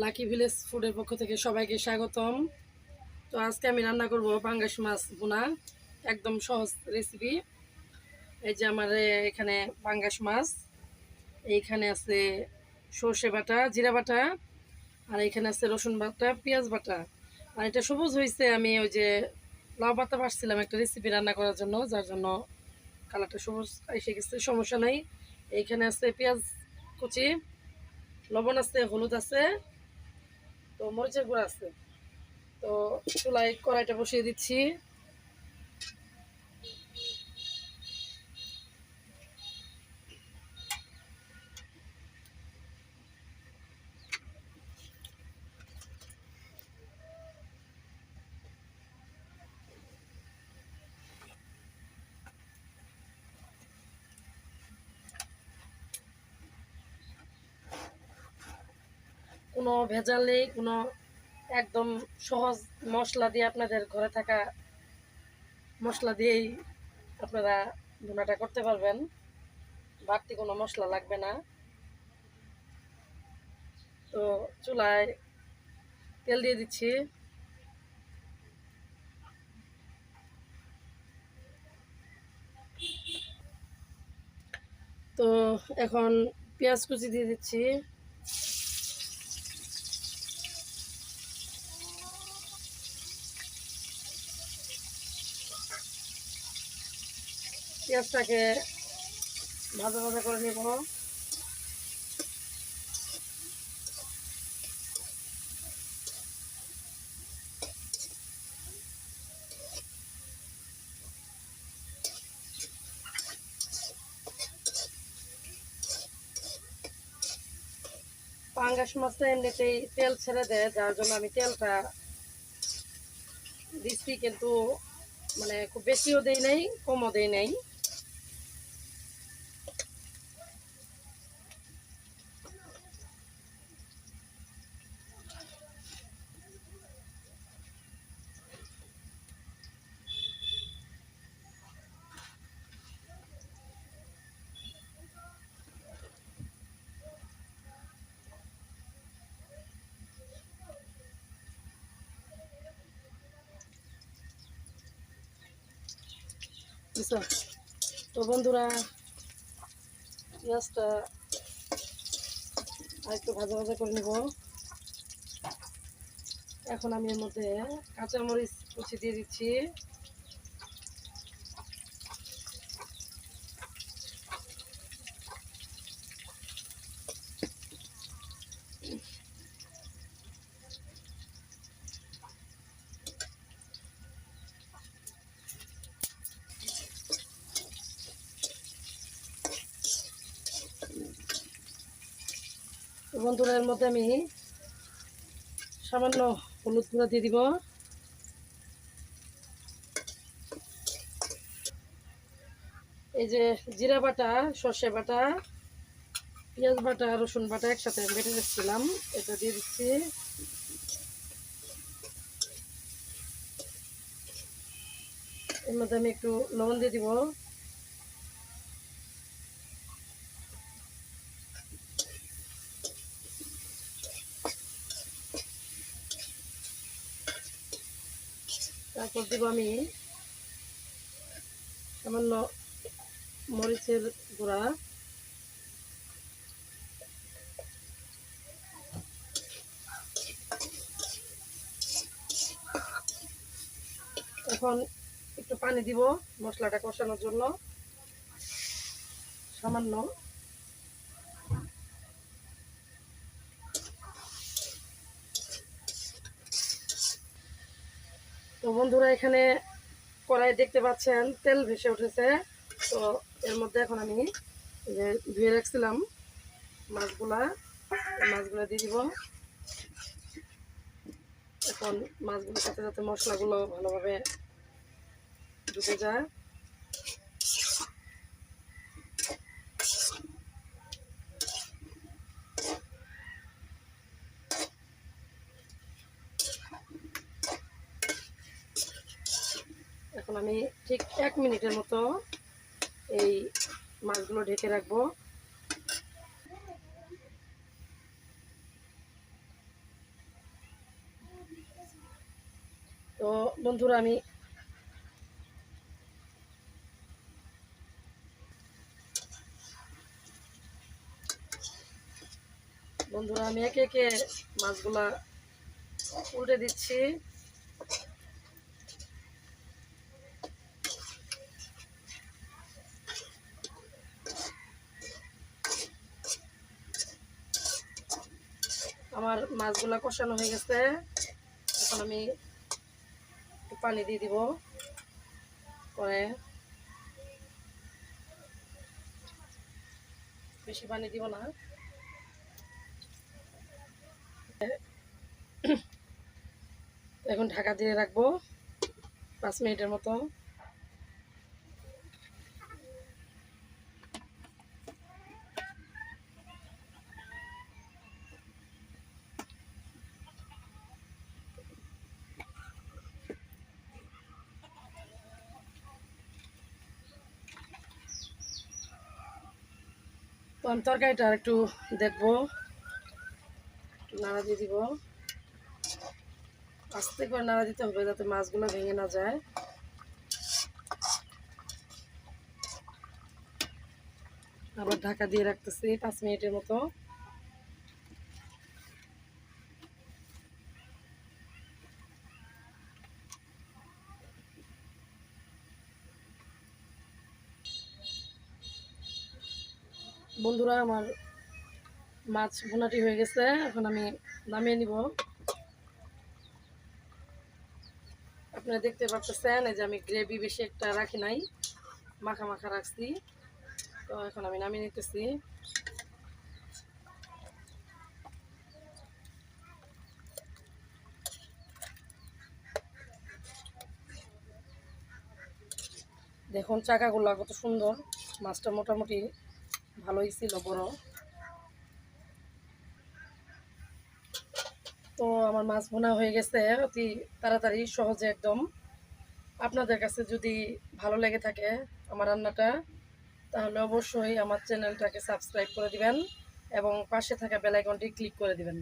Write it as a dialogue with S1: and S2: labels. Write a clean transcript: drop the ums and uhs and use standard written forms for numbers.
S1: Lucky village ফুডের পক্ষ থেকে সবাইকে স্বাগতম। তো আজকে আমি রান্না করব পাঙ্গাস মাছ ভুনা, একদম সহজ রেসিপি। এই যে আমার এখানে পাঙ্গাস মাছ, এইখানে আছে সর্ষে বাটা, জিরা বাটা, আর এখানে আছে রসুন বাটা, পেঁয়াজ বাটা। আর এটা সবুজ হয়েছে, আমি ওই যে লাউ পাতা বাটছিলাম একটা রেসিপি রান্না করার জন্য, যার জন্য কালারটা সবুজ এসে গেছে, সমস্যা নাই। এইখানে আছে পেঁয়াজ কুচি, লবণ আছে, হলুদ আছে, তো মরিচের গুঁড়া আছে। তো চুলায় কড়াইটা বসিয়ে দিচ্ছি। কোনো ভেজাল নেই, কোনো একদম সহজ মশলা দিয়ে, আপনাদের ঘরে থাকা মশলা দিয়েই আপনারা ভুনাটা করতে পারবেন। বাড়তি কোনো মশলা লাগবে না। তো চুলায় তেল দিয়ে দিচ্ছি। তো এখন পেঁয়াজ কুচি দিয়ে দিচ্ছি। পেঁয়াজটাকে ভাজা ভাজা করে নেব। পাঙ্গাস মাছটা এমনিতেই তেল ছেড়ে দেয়, যার জন্য আমি তেলটা দিচ্ছি, কিন্তু মানে খুব বেশিও দেই নাই, কমও দেই নাই। তো বন্ধুরা, পেঁয়াজটা আর একটু ভাজা ভাজা করে নেব। এখন আমি এর মধ্যে কাঁচামরিচ কুচি দিয়ে দিচ্ছি। তো বন্ধুরা, এর মধ্যে আমি সামান্য হলুদ গুঁড়া দিয়ে দিব। এই যে জিরা বাটা, সর্ষে বাটা, পেঁয়াজ বাটা, রসুন বাটা একসাথে বেটে রেখেছিলাম, এটা দিয়ে দিচ্ছি। এর মধ্যে আমি একটু লবণ দিয়ে দিব। তারপর দিব আমি সামান্য মরিচের গুঁড়া। এখন একটু পানি দিব মশলাটা কষানোর জন্য, সামান্য। তো বন্ধুরা, এখানে কড়াই দেখতে পাচ্ছেন তেল ভেসে উঠেছে। তো এর মধ্যে এখন আমি যে ধুয়ে রাখছিলাম মাছগুলা, মাছগুলো দিয়ে দিব। এখন মাছগুলোর সাথে যাতে মশলাগুলো ভালোভাবে ঢুকে যায়। এখন আমি ঠিক 1 মিনিটের মতো এই মাছগুলো ঢেকে রাখবো। তো বন্ধুরা আমি একে একে মাছগুলা উল্টে দিচ্ছি। আমার মাছগুলা কষানো হয়ে গেছে, এখন আমি একটু পানি দিয়ে দিব। পরে বেশি পানি দিব না, এখন ঢাকা দিয়ে রাখবো 5 মিনিটের মতো। তো আমি তরকারিটা আর একটু দেখবো, একটু নাড়া দিয়ে দিব। আস্তে করে নাড়া দিতে হবে যাতে মাছগুলো ভেঙে না যায়। আবার ঢাকা দিয়ে রাখতেছি 5 মিনিটের মতো। বন্ধুরা আমার মাছ ভুনাটি হয়ে গেছে, এখন আমি নামিয়ে নিব। আপনারা দেখতে পাচ্ছেন এই যে আমি গ্রেভি বেশি একটা রাখি নাই, মাখা মাখা রাখছি। তো এখন আমি নামিয়ে নিতেছি। দেখুন চাকাগুলো কত সুন্দর, মাছটা মোটামুটি ভালোই ছিল, বড়। তো আমার মাছ ভুনা হয়ে গেছে অতি তাড়াতাড়ি, সহজে একদম। আপনাদের কাছে যদি ভালো লেগে থাকে আমার রান্নাটা, তাহলে অবশ্যই আমার চ্যানেলটাকে সাবস্ক্রাইব করে দিবেন এবং পাশে থাকা বেল আইকনটি ক্লিক করে দিবেন।